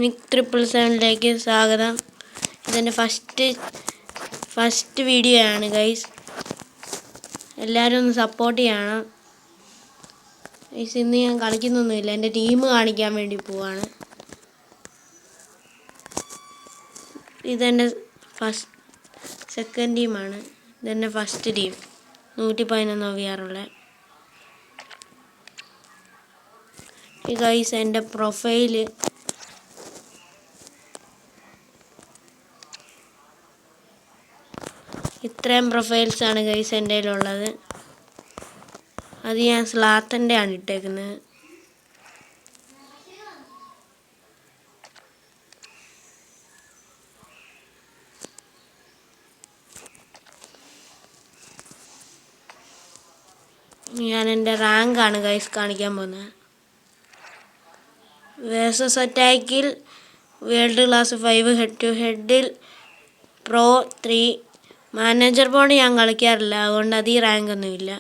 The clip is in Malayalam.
നിക് 777 സ്വാഗതം. ഇതെൻ്റെ ഫസ്റ്റ് വീഡിയോ ആണ് ഗൈസ്. എല്ലാവരും ഒന്ന് സപ്പോർട്ട് ചെയ്യണം ഗൈസ്. ഇന്ന് ഞാൻ കളിക്കുന്നൊന്നുമില്ല, എൻ്റെ ടീം കാണിക്കാൻ വേണ്ടി പോവാണ്. ഇതെൻ്റെ സെക്കൻഡ് ടീമാണ്. ഇതെൻ്റെ ഫസ്റ്റ് ടീം 111 VR ഈ ഗൈസ് എൻ്റെ പ്രൊഫൈല്. ഇത്രയും പ്രൊഫൈൽസാണ് ഗൈസ് എൻ്റെ കയ്യിലുള്ളത്. അത് ഞാൻ സ്ലാത്തൻ്റെ ആണ് ഇട്ടേക്കുന്നത്. ഞാൻ എൻ്റെ റാങ്കാണ് ഗൈസ് കാണിക്കാൻ പോകുന്നത്. വേഴ്സസ് അറ്റാക്കിൽ വേൾഡ് ക്ലാസ് 5, ഹെഡ് ടു ഹെഡിൽ Pro 3. മാനേജർ ബോർഡ് ഞാൻ കളിക്കാറില്ല, അതുകൊണ്ട് അത് ഈ റാങ്കൊന്നുമില്ല.